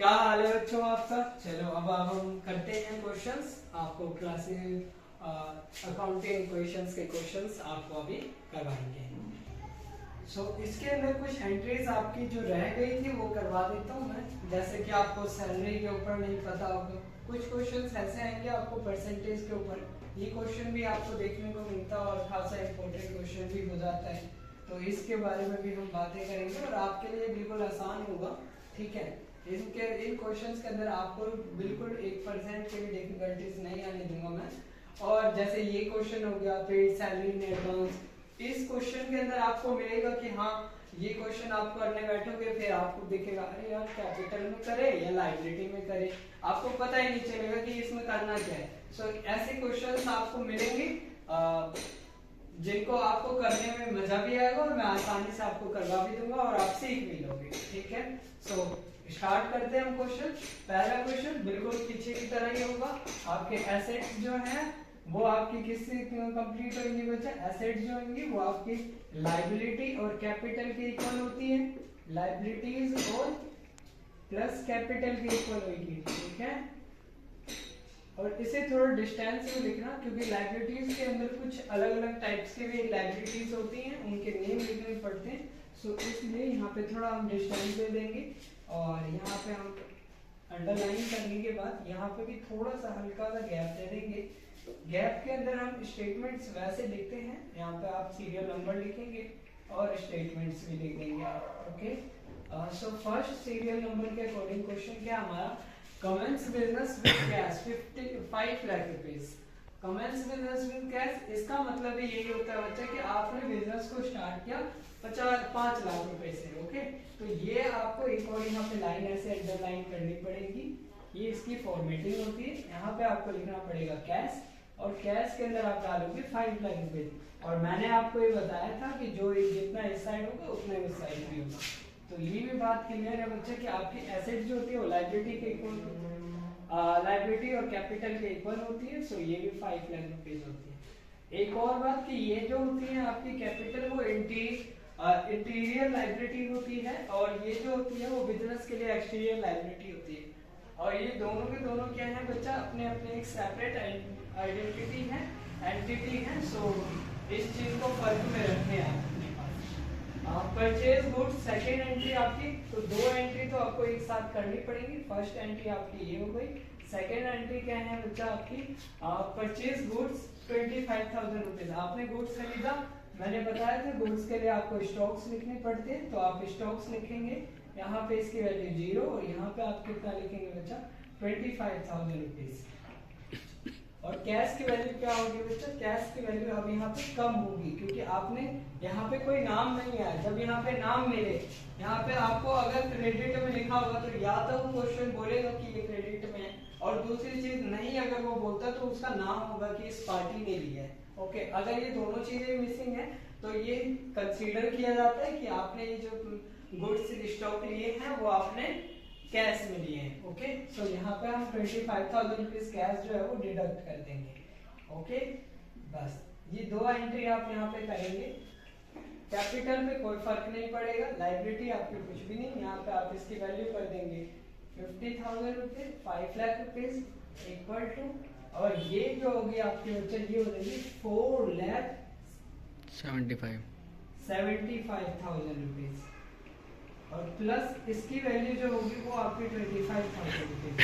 क्या हाल है बच्चों आपका। चलो अब हम करते हैं क्वेश्चंस। आपको क्लासेस अकाउंटिंग क्वेश्चंस के क्वेश्चंस आपको अभी करवाएंगे। इसके अंदर कुछ एंट्रीज आपकी जो रह गई थी वो करवा देता हूँ मैं। जैसे कि आपको सैलरी के ऊपर नहीं पता होगा, कुछ क्वेश्चंस ऐसे आएंगे आपको परसेंटेज के ऊपर। ये क्वेश्चन भी आपको देखने को मिलता है और खासा इंपॉर्टेंट क्वेश्चन भी हो जाता है। तो इसके बारे में भी हम बातें करेंगे और आपके लिए बिल्कुल आसान होगा। ठीक है, इन क्वेश्चंस के अंदर आपको बिल्कुल 1% के भी डिफिकल्टीज नहीं आने दूंगा मैं। और जैसे ये क्वेश्चन हो गया पेड सैलरी इन एडवांस, इस क्वेश्चन के अंदर आपको मिलेगा कि हाँ ये क्वेश्चन आप करने बैठोगे फिर आपको दिखेगा अरे यार कैपिटल में करे या लायबिलिटी में करे, आपको पता ही नहीं चलेगा कि इसमें करना क्या है। ऐसे क्वेश्चंस आपको मिलेंगे जिनको आपको करने में मजा भी आएगा और मैं आसानी से आपको करवा भी दूंगा और आप सीख भी लोगे। ठीक है, स्टार्ट करते हैं हम क्वेश्चन। पहला क्वेश्चन बिल्कुल पीछे की तरह ही होगा। आपके एसेट्स जो हैं वो आपकी किससे कंप्लीट होंगी बच्चा? एसेट्स जो होंगी वो आपकी लायबिलिटी और कैपिटल के इक्वल होती है। लायबिलिटीज और प्लस कैपिटल के इक्वल होगी। ठीक है, और इसे थोड़ा डिस्टेंस में लिखना क्योंकि लायबिलिटीज के अंदर कुछ अलग अलग टाइप्स के भी लायबिलिटीज होती हैं, उनके नेम लिखने पड़ते हैं। इसलिए यहाँ पे थोड़ा हम डिस्टेंस दे देंगे और यहाँ पे हम अंडरलाइन करने के बाद यहाँ पे भी थोड़ा सा हल्का सा गैप दे देंगे। गैप के अंदर हम स्टेटमेंट्स वैसे लिखते हैं, यहाँ पे आप सीरियल नंबर लिखेंगे और स्टेटमेंट्स भी लिख देंगे। ओके, फर्स्ट सीरियल नंबर के अकॉर्डिंग क्वेश्चन क्या हमारा? Commence business with cash 55 lakh rupees. Commence business with cash, इसका मतलब यही होता है बच्चा कि आपने बिजनेस को स्टार्ट किया 5 लाख रुपए से। ओके, तो ये आपको एक और यहाँ पे लाइन ऐसे अंडरलाइन करनी पड़ेगी। ये इसकी फॉर्मेटिंग होती है। यहाँ पे आपको लिखना पड़ेगा कैश और कैश के अंदर आप डालोगे 5 लाख रुपए। और मैंने आपको ये बताया था कि जो जितना इस साइड होगा उतना इस साइड भी होगा। तो ये भी बात क्लियर है बच्चा कि आपकी एसेट जो होती है वो लायबिलिटी के इक्वल, लायबिलिटी और कैपिटल के इक्वल होती है। ये भी 5 लाख रुपीज होती है। एक और बात कि ये जो होती है आपकी कैपिटल वो इंटीरियर लायबिलिटी होती है और ये जो होती है वो बिजनेस के लिए एक्सटीरियर लायबिलिटी होती है। और ये दोनों के दोनों क्या है बच्चा? अपने अपने एक सेपरेट आइडेंटिटी है, एंटिटी है। इस चीज को फर्क में रखने हैं परचेज गुड्स सेकेंड एंट्री आपकी, तो दो एंट्री तो आपको एक साथ करनी पड़ेगी। फर्स्ट एंट्री आपकी ये हो गई, सेकेंड एंट्री क्या है बच्चा आपकी? Purchase goods 25,000 rupees. आपने गुड्स खरीदा, मैंने बताया था गुड्स के लिए आपको स्टॉक्स लिखने पड़ते हैं, तो आप स्टॉक्स लिखेंगे। यहाँ पे इसकी वैल्यू 0 और यहाँ पे आप कितना लिखेंगे बच्चा? 25,000 रुपीज। और कैश की वैल्यू क्या होगी बच्चा? कैश की वैल्यू अब यहाँ पे कम होगी क्योंकि आपने यहाँ पे कोई नाम नहीं आया। जब यहाँ पे नाम मिले, यहाँ पे आपको अगर क्रेडिट में लिखा होगा तो या तो वो क्वेश्चन बोलेगा कि ये क्रेडिट में है, और दूसरी चीज नहीं अगर वो बोलता तो उसका नाम होगा कि इस पार्टी ने लिया है। ओके, अगर ये दोनों चीजें मिसिंग है तो ये कंसीडर किया जाता है कि आपने ये जो गुड्स स्टॉक लिए हैं वो आपने कैश में लिए हैं। ओके, यहाँ पे हम 25,000 रुपीज कैश जो है वो डिडक्ट कर देंगे। ओके, बस ये दो एंट्री आप यहाँ पे करेंगे। कैपिटल पे कोई फर्क नहीं पड़ेगा, लायबिलिटी आपकी कुछ भी नहीं, यहाँ पे आप इसकी वैल्यू कर देंगे 50,000 rupees, 5 lakh rupees equal to, और ये जो होगी आपकी बच्चे ये हो जाएगी 4,75,000 रुपीज और प्लस इसकी वैल्यू जो होगी वो आपकी 25,000 रुपीज।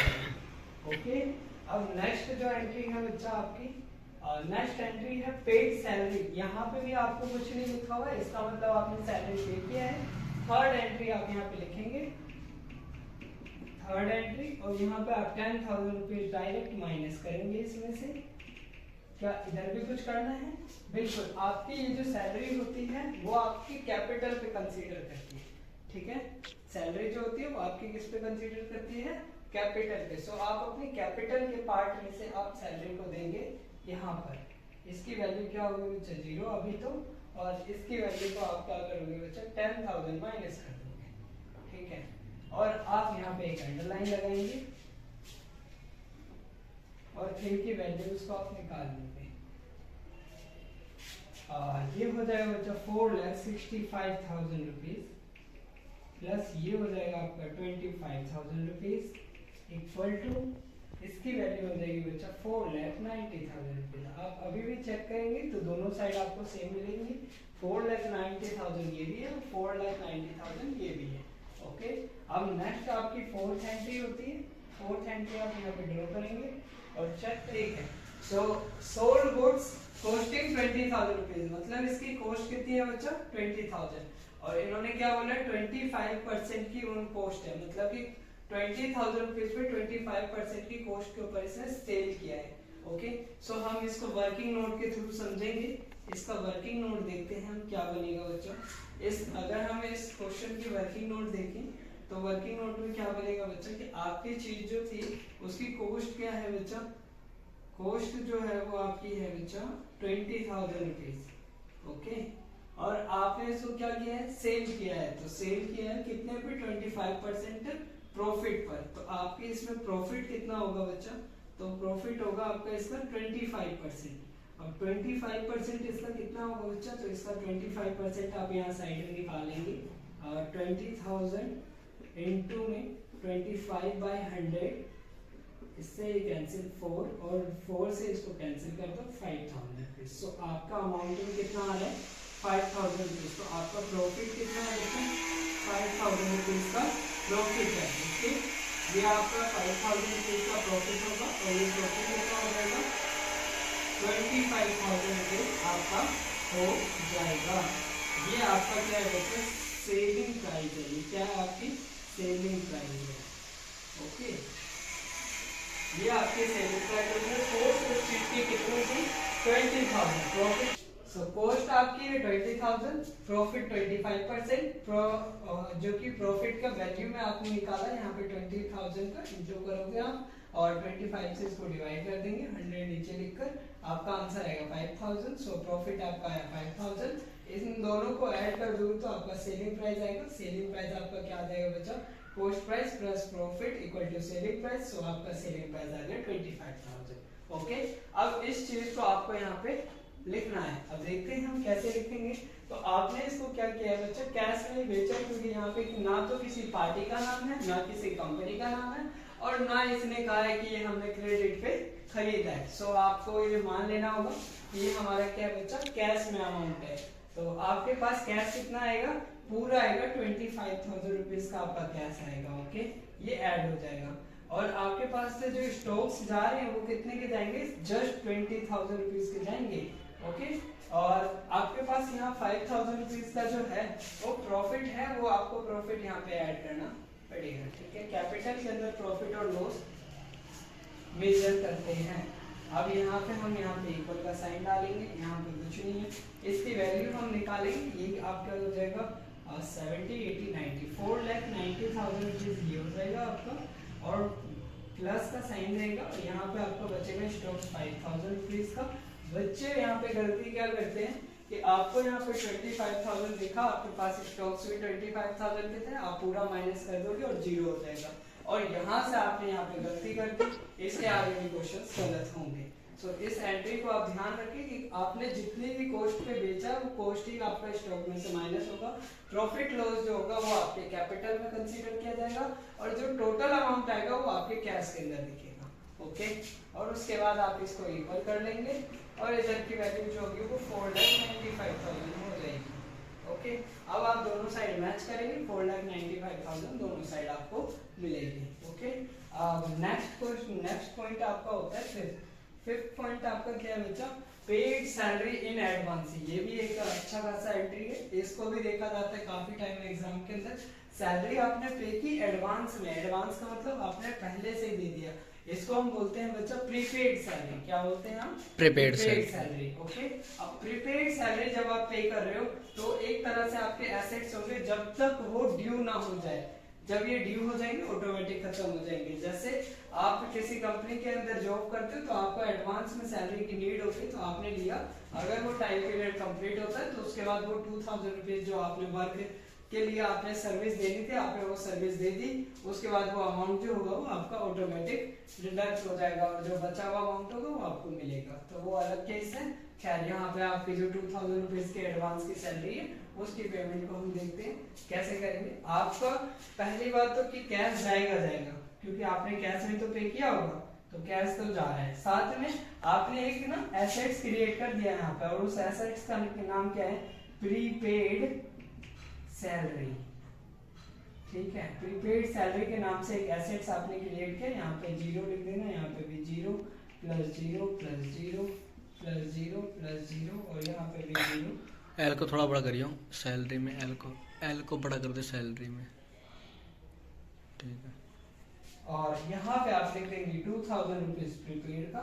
ओके, अब नेक्स्ट जो एंट्री है बच्चा आपकी, नेक्स्ट एंट्री है पेड सैलरी। यहाँ पे भी आपको कुछ नहीं लिखा हुआ है, इसका मतलब आपने सैलरी पे किया है। थर्ड एंट्री आप यहाँ पे लिखेंगे, थर्ड एंट्री, और यहाँ पे आप 10,000 रुपीज डायरेक्ट माइनस करेंगे इसमें से। क्या इधर भी कुछ करना है? बिल्कुल, आपकी ये जो सैलरी होती है वो आपकी कैपिटल पे कंसीडर करती है। ठीक है, सैलरी जो होती है वो आपकी किस पे कंसीडर करती है? कैपिटल पे। आप अपनी कैपिटल के पार्ट में से आप सैलरी को देंगे यहाँ पर। इसकी वैल्यू क्या होगी बच्चा? 0 अभी तो, और इसकी वैल्यू को आप क्या करोगे बच्चा? 10,000 माइनस कर दोगे। ठीक है, और आप यहाँ पे एक अंडरलाइन लगाएंगे और फिर की वैल्यूज को आप निकाल लेंगे। ये हो जाएगा बच्चा 4,65,000 रुपीज प्लस ये हो जाएगा आपका 25,000 रुपीज इक्वल टू इसकी वैल्यू हो जाएगी बच्चा 4,90,000 रुपीज। आप अभी भी चेक करेंगे तो दोनों साइड आपको सेम मिलेंगी। 4,90,000 ये भी है, 4,90,000 ये भी है। ओके, अब नेक्स्ट आपकी फोर्थ एंट्री होती है। फोर्थ एंट्री आप यहाँ पे ड्रॉ करेंगे और चेक ठीक है। सो सोल्ड गुड्स कॉस्टिंग 20,000 रुपीज, मतलब इसकी कॉस्ट कितनी है बच्चा 20,000, और इन्होंने क्या बोला 25% की उन कॉस्ट है, मतलब कि 20,000 रुपीज पे 25% की कॉस्ट के ऊपर इसने सेल किया है। ओके, सो हम इसको वर्किंग नोट के थ्रू समझेंगे। इसका वर्किंग नोट देखते हैं हम क्या बनेगा बच्चों। अगर हम इस क्वेश्चन की वर्किंग नोट देखें तो वर्किंग नोट में क्या बनेगा बच्चा कि आपकी चीज जो थी उसकी कॉस्ट क्या है बच्चा, कॉस्ट जो है वो आपकी है बच्चा 20,000 रुपीज। ओके, और आपने इसको क्या किया है सेल किया है, तो सेल किया है कितने पे 25% प्रॉफिट पर। तो आपके इसमें प्रॉफिट कितना होगा बच्चा, तो प्रॉफिट होगा आपका इसका 25%। अब 25% इसका कितना होगा बच्चा, तो इसका 25% आप यहाँ साइड में निकालेंगे। 20,000 इंटू में 25/100, इससे ये कैंसिल 4 और 4 से इसको कैंसिल कर दो 5,000 रुपीज। सो आपका अमाउंट कितना आ रहा है 5,000 रुपीज। तो आपका प्रॉफिट कितना है बच्चा 5,000 रुपीज का प्रॉफिट है। ओके, ये आपका 5,000 रुपीज का प्रॉफिट होगा और ये प्रॉफिट कितना हो जाएगा 25,000 रुपीज आपका हो जाएगा। ये आपका क्या है बच्चे सेलिंग प्राइस है, ये क्या है आपकी सेलिंग प्राइस है। ओके, ये आपकी सेलिंग प्राइस है। कॉस्ट उस चीज की कितनी थी 20,000, प्रॉफिट सो कॉस्ट आपकी है 20,000, प्रॉफिट 25%, जो कि प्रॉफिट का वैल्यू में आपने निकाला यहाँ पे 20,000 का इंटू करोगे आप और 25 से इसको डिवाइड कर देंगे, 100 नीचे लिखकर आपका आंसर आएगा 5,000। सो प्रॉफिट आपका आया 5,000। इन दोनों को ऐड कर दूंगी तो आपका सेलिंग प्राइस आएगा। सेलिंग प्राइस आपका क्या आ जाएगा बच्चा cost price plus profit equal to selling price. So आपका सेलिंग प्राइस आ गया 25,000। ओके, अब इस चीज को आपको यहाँ पे लिखना है। अब देखते हैं हम कैसे लिखेंगे। तो आपने इसको क्या किया है बच्चा कैश में बेचा, क्योंकि यहाँ पे ना तो किसी पार्टी का नाम है ना किसी कंपनी का नाम है और ना इसने कहा है कि ये हमने क्रेडिट पे खरीदा है। सो आपको ये मान लेना होगा कि ये हमारा क्या बच्चा कैश में अमाउंट है। तो आपके पास कैश कितना आएगा पूरा आएगा 25,000 रुपीज का आपका कैश आएगा। ओके, ये ऐड हो जाएगा और आपके पास से जो स्टॉक्स जा रहे हैं वो कितने के जाएंगे जस्ट 20,000 रुपीज के जाएंगे। ओके, और आपके पास यहाँ 5,000 रुपीज का जो है वो प्रॉफिट है, वो आपको प्रॉफिट यहाँ पे ऐड करना पड़ेगा। ठीक है, कैपिटल के अंदर प्रॉफिट और लॉस मेजर करते हैं। अब यहाँ पे हम यहाँ पे इक्वल का साइन डालेंगे, यहाँ पे कुछ नहीं है, इसकी वैल्यू हम निकालेंगे। ये आपका हो जाएगा 70, 80, 90, 4,90,000 रुपीज ये हो जाएगा आपका और प्लस का साइन रहेगा और यहाँ पे आपको बचेगा स्टॉक 5,000 रुपीज का। बच्चे यहाँ पे गलती क्या करते हैं कि आपको यहाँ पे 25,000 दिखा, आपके पास स्टॉक्स भी 25,000 के थे, आप पूरा माइनस कर दोगे और जीरो हो जाएगा और यहाँ से आपने यहाँ पे गलती कर दी, इसके आगे भी क्वेश्चन गलत होंगे। सो इस एंट्री को आप ध्यान रखें कि आपने जितनी भी कॉस्ट पे बेचा वो कॉस्ट ही आपका स्टॉक में से माइनस होगा। प्रॉफिट लॉस जो होगा वो आपके कैपिटल में कंसीडर किया जाएगा और जो टोटल अमाउंट आएगा वो आपके कैश के अंदर दिखेगा। ओके, और उसके बाद आप इसको इक्वल कर लेंगे और इधर की वैल्यू जो होगी वो 4,95,000 हो जाएगी। ओके, अब आप दोनों साइड मैच करेंगे, 4,95,000 दोनों साइड आपको मिलेगी। ओके, अब नेक्स्ट पॉइंट आपका होता है फिफ्थ पॉइंट आपका क्या है बच्चा पेड सैलरी इन एडवांस। ये भी एक अच्छा खासा एंट्री है, इसको भी देखा जाता है काफी टाइम में एग्जाम के अंदर। सैलरी आपने पे की एडवांस में, एडवांस का मतलब आपने पहले से ही दे दिया, इसको हम बोलते हैं बच्चा प्रीपेड सैलरी। क्या बोलते हैं हम प्रीपेड सैलरी। ओके, अब प्रीपेड सैलरी जब आप पे कर रहे हो तो एक तरह से आपके एसेट्स होंगे जब तक वो ड्यू ना हो जाए। जब ये ड्यू हो जाएंगे ऑटोमेटिक खत्म हो जाएंगे। जैसे आप किसी कंपनी के अंदर जॉब करते हो तो आपको एडवांस में सैलरी की नीड होती है तो आपने लिया, अगर वो टाइम पीरियड कंप्लीट होता है तो उसके बाद वो 2,000 रुपीज जो आपने वर्क के लिए आपने सर्विस देनी थी, आपने वो सर्विस दे दी, उसके बाद वो अमाउंट जो होगा वो आपका ऑटोमेटिक डिडक्ट हो जाएगा और जो बचा हुआ अमाउंट होगा वो आपको मिलेगा। तो वो अलग केस है। खैर यहाँ पे आपकी जो 2000 रुपीज की एडवांस की सैलरी है उसकी पेमेंट को हम देखते हैं कैसे करेंगे। आपका पहली बात तो कि कैश जाएगा क्योंकि आपने कैश में तो पे किया होगा, तो कैश तो जा रहा है। साथ में आपने एक ना एसेट्स क्रिएट कर दिया यहाँ पे, और उस एसेट्स का नाम क्या है, प्रीपेड सैलरी। ठीक है, प्रीपेड सैलरी के नाम से एक एसेट्स आपने क्रिएट किया। यहाँ पे 0 लिख देना, यहाँ पे भी 0 प्लस 0 प्लस 0 प्लस 0 प्लस 0 और यहाँ पे भी 0। एल को थोड़ा बड़ा करियो सैलरी में, एल को बड़ा कर दे सैलरी में। ठीक है, और यहाँ पे आप लिख देंगे 2000 रुपीज प्रीपेड का।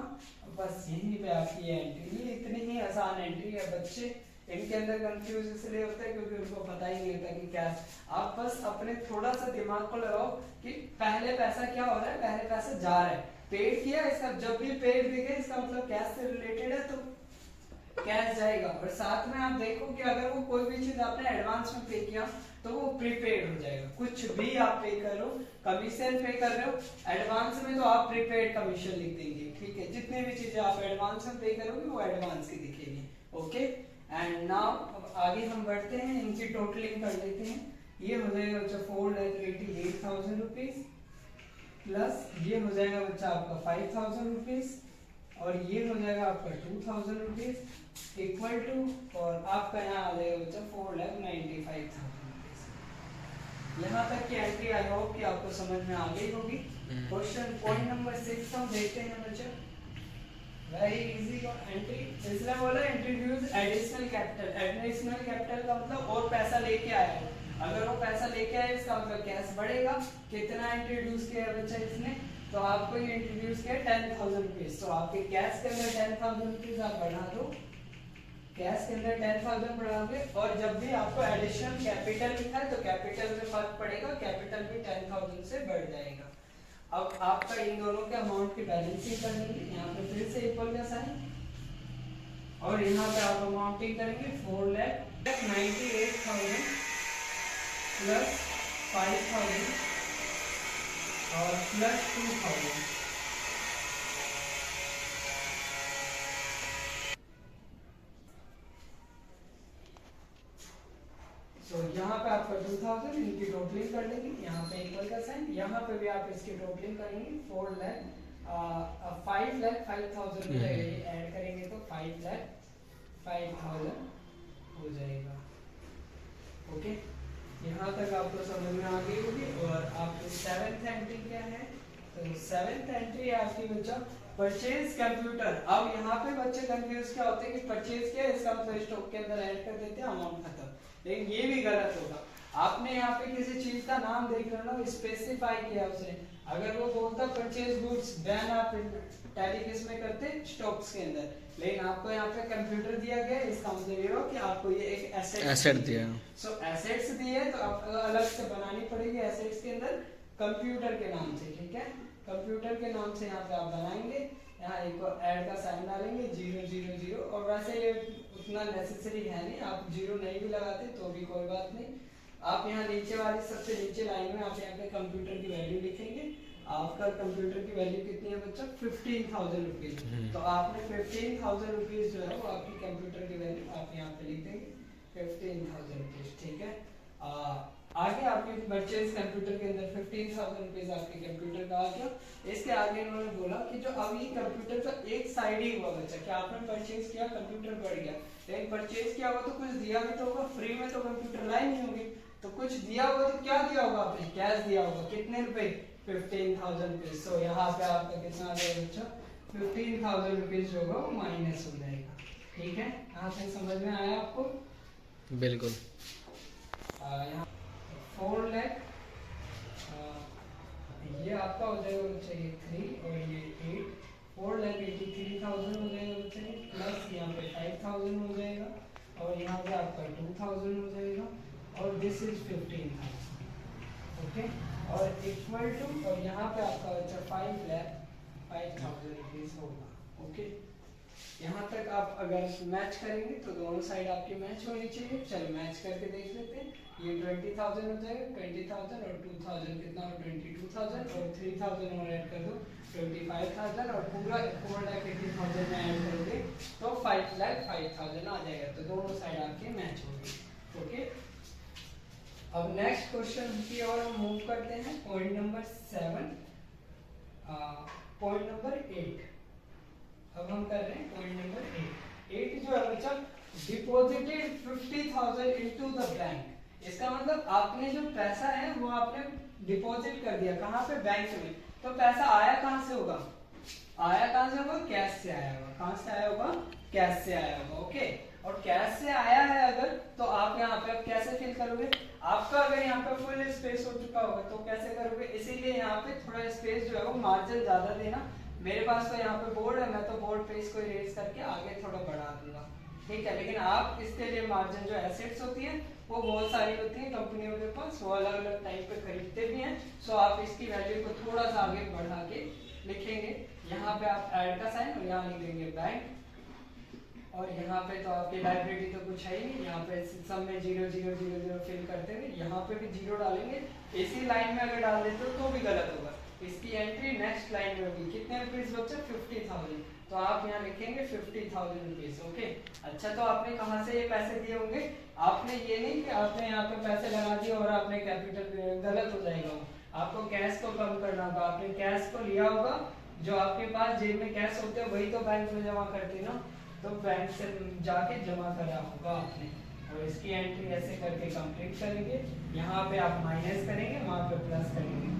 बस यहीं पे आपकी एंट्री, ये इतनी ही आसान एंट्री है। बच्चे इनके अंदर कंफ्यूज इसलिए होता है क्योंकि उनको पता ही नहीं होता कि क्या। आप बस अपने थोड़ा सा दिमाग को लगाओ कि पहले पैसा क्या हो रहा है, पहले पैसा जा रहा है, पेड किया, इसका जब भी पेड दिखे इसका मतलब कैश से रिलेटेड है तो कैश जाएगा। और साथ में आप देखो कि अगर वो कोई भी चीज आपने एडवांस में पे किया तो वो प्रीपेड हो जाएगा। कुछ भी आप पे कर रहे हो, कमीशन पे कर रहे हो एडवांस में, तो आप प्रीपेड कमीशन लिख देंगे। ठीक है, जितनी भी चीजें आप एडवांस में पे करोगे वो एडवांस की दिखेगी। ओके, एंड नाउ आगे हम बढ़ते हैं, इनकी टोटलिंग कर लेते हैं। ये हो जाएगा बच्चा 4,88,000 रुपीज प्लस ये हो जाएगा बच्चा आपका 5,000 रुपीज और ये हो जाएगा आपका 2,000 रुपीज इक्वल टू, और आपका यहाँ आ जाएगा बच्चा 4,95,000 रुपीज। यहाँ तक की एंट्री आई होप कि आपको समझ में आ गई होगी। क्वेश्चन पॉइंट नंबर 6 हम देखते हैं बच्चा, वेरी इजी एंट्री। इसलिए बोला introduce additional capital. Additional capital का मतलब और पैसा लेके आया है। अगर वो पैसा लेके आया इसका मतलब कैश बढ़ेगा। कितना इंट्रोड्यूस किया बच्चा इसने, तो आपको ये इंट्रोड्यूस किया 10,000 रुपीज। तो आपके कैश के अंदर 10,000 रुपीज आप बढ़ा दो, कैश के अंदर 10,000 बढ़ाओगे, और जब भी आपको एडिशनल कैपिटल लिखा है तो कैपिटल में फर्क पड़ेगा, कैपिटल भी 10,000 से बढ़ जाएगा। अब आपका इन दोनों के अमाउंट की बैलेंसिंग कर लेंगे। यहाँ पे फिर से इक्वल का साइन और यहाँ पे आप अमाउंटिंग करेंगे 4,98,000 प्लस 5,000 और प्लस 2,000। तो यहाँ पे आपका 2,000 इनकी टोटलिंग कर लेंगे, यहाँ पे इक्वल का साइन, यहाँ पे भी आप इसकी टोटलिंग करेंगे 5,05,000 हो जाएगा। ये ऐड करेंगे तो 5,05,000 हो जाएगा। ओके, यहाँ तक आपको समझ में आ गई होगी। और आपकी 7th एंट्री क्या है, तो 7th एंट्री आपकी बच्चा परचेज कंप्यूटर। अब यहाँ पे बच्चे कंफ्यूज क्या होते हैं कि परचेज किया इसका मतलब स्टॉक के अंदर ऐड कर देते हैं, अमाउंट खत्म। लेकिन ये भी गलत होगा। आपने यहाँ पे किसी चीज का नाम देख लेना, स्पेसिफाई किया उसने। अगर वो बोलता परचेज गुड्स, देन आप टैली किस में करते, स्टॉक्स के अंदर। लेकिन आपको यहाँ पे कंप्यूटर दिया गया, इसका मतलब ये हो कि आपको ये एक एसेट दिया। सो एसेट्स दिए तो आपको अलग से बनानी पड़ेगी एसेट्स के अंदर कंप्यूटर के नाम से। ठीक है, कंप्यूटर के नाम से यहाँ पे आप बनाएंगे, यहाँ एक ऐड का साइन डालेंगे 000। और वैसे ये उतना नेसेसरी है नहीं, आप 0 नहीं भी लगाते तो भी कोई बात नहीं। आप यहाँ नीचे वाली सबसे नीचे लाइन में आप यहाँ पे कंप्यूटर की वैल्यू लिखेंगे। आपका कंप्यूटर की वैल्यू कितनी है बच्चा, 15,000 रुपीज। तो आपने 15,000 रुपीज जो है वो आपकी कंप्यूटर की वैल्यू आप यहाँ पे लिख देंगे 15,000 रुपीज। ठीक है, आगे आपके परचेज कंप्यूटर के अंदर 15,000 रुपीज आपके कंप्यूटर का आ गया। इसके आगे इन्होंने बोला कि जो अब ये कंप्यूटर का एक साइड ही हुआ बच्चा, कि आपने परचेज किया कंप्यूटर बढ़ गया, लेकिन परचेज किया होगा तो कुछ दिया भी तो होगा, फ्री में तो कंप्यूटर लाई नहीं होगी, तो कुछ दिया होगा। तो क्या दिया होगा आपने, कैश दिया होगा। कितने रुपए, 15,000 रुपीज। सो यहाँ पे आपका कितना आ जाएगा बच्चा, 15,000 रुपीज जो होगा वो माइनस हो जाएगा। ठीक है, यहाँ से समझ में आया आपको? बिल्कुल। यहाँ 4 लाख, ये आपका हो जाएगा बच्चा ये 3 और ये 8, 4,83,000 हो जाएगा बच्चा, प्लस यहाँ पे 5,000 हो जाएगा और यहाँ पे आपका 2,000 हो जाएगा और दिस इज 15,000। ओके, और इक्वल टू, और यहाँ पे आपका बच्चा 5,05,000 रुपीज होगा। ओके, यहाँ तक आप अगर मैच करेंगे तो दोनों साइड आपकी मैच होनी चाहिए। चलो मैच करके देख लेते हैं। ये 20,000 हो जाएगा, 20,000 और 2,000 कितना हो 22,000 और 3,000 और ऐड कर दो 25,000 और पूरा 4,80,000 में ऐड करोगे तो 5,05,000 आ जाएगा। तो दोनों साइड आपकी मैच होगी। ओके, अब नेक्स्ट क्वेश्चन की ओर हम मूव करते हैं। पॉइंट नंबर 7, पॉइंट नंबर 8 अब हम कर रहे हैं। पॉइंट नंबर 8 जो है बच्चा, डिपॉजिटेड 50,000 इनटू द बैंक। इसका मतलब आपने जो पैसा है वो आपने डिपॉजिट कर दिया कहाँ पे, बैंक में। तो पैसा आया कहाँ से होगा, आया कहाँ से होगा, कैश से आया होगा। कहाँ से आया होगा, कैश से आया होगा। ओके, और कैश से आया है अगर, तो आप यहाँ पे अब कैसे फिल करोगे। आपका अगर यहाँ पे फुल स्पेस हो चुका होगा तो कैसे करोगे, इसीलिए यहाँ पे थोड़ा स्पेस जो है वो मार्जिन ज्यादा देना। मेरे पास तो यहाँ पे बोर्ड है, मैं तो बोर्ड पे इसको इरेज करके आगे थोड़ा बढ़ा दूंगा, ठीक है। लेकिन आप इसके लिए मार्जिन जो एसेट्स होती है वो बहुत सारी होती है कंपनियों के पास, वो अलग अलग टाइप पे खरीदते भी हैं। सो आप इसकी वैल्यू को थोड़ा सा आगे बढ़ा के लिखेंगे। यहाँ पे आप ऐड का साइन और यहाँ लिख देंगे बैंक, और यहाँ पे तो आपकी लाइब्रेरी तो कुछ है ही नहीं। यहाँ पे सब में 0 0 0 0 फिल करते हुए यहाँ पे भी 0 डालेंगे। इसी लाइन में अगर डाल देते हो तो भी गलत होगा। इसकी एंट्री नेक्स्ट लाइन में होगी। कितने रुपीस बच्चा, 50,000। तो आप यहाँ लिखेंगे 50,000 रुपीस। ओके, अच्छा तो आपने कहाँ से ये पैसे दिए होंगे, आपने ये नहीं कि आपने यहाँ पे पैसे लगा दिए और आपने कैपिटल, गलत हो जाएगा। आपको कैश को कम करना होगा। आपने कैश को लिया होगा, जो आपके पास जेब में कैश होते हैं वही तो बैंक में जमा करते हैं ना, तो बैंक से जाके जमा करा होगा आपने। और इसकी एंट्री ऐसे करके कंप्लीट करेंगे। यहाँ पे आप माइनस करेंगे, वहाँ पे प्लस करेंगे।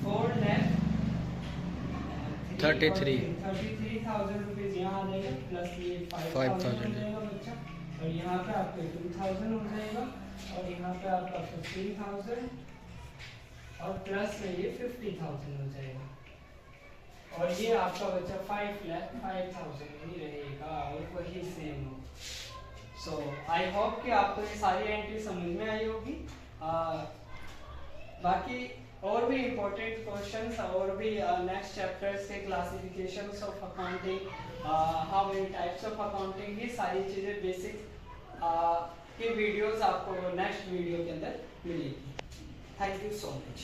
4 lakh 33,000 रुपीज यहाँ आ जाएगा, प्लस ये 5,000 हो जाएगा बच्चा। और यहाँ पे आपके 2,000 हो जाएगा, और यहाँ पे आपका 15,000 और प्लस में ये 50,000 हो जाएगा। और ये आपका बच्चा 5,05,000 ही रहेगा और वही सेम हो। सो आई होप कि आपको ये सारी एंट्री समझ में आई होगी। बाकी और भी इम्पोर्टेंट क्वेश्चंस और भी नेक्स्ट चैप्टर्स के classifications of accounting, how many types of accounting, ये सारी चीज़ें बेसिक के वीडियोस आपको नेक्स्ट वीडियो के अंदर मिलेगी। Thank you so much.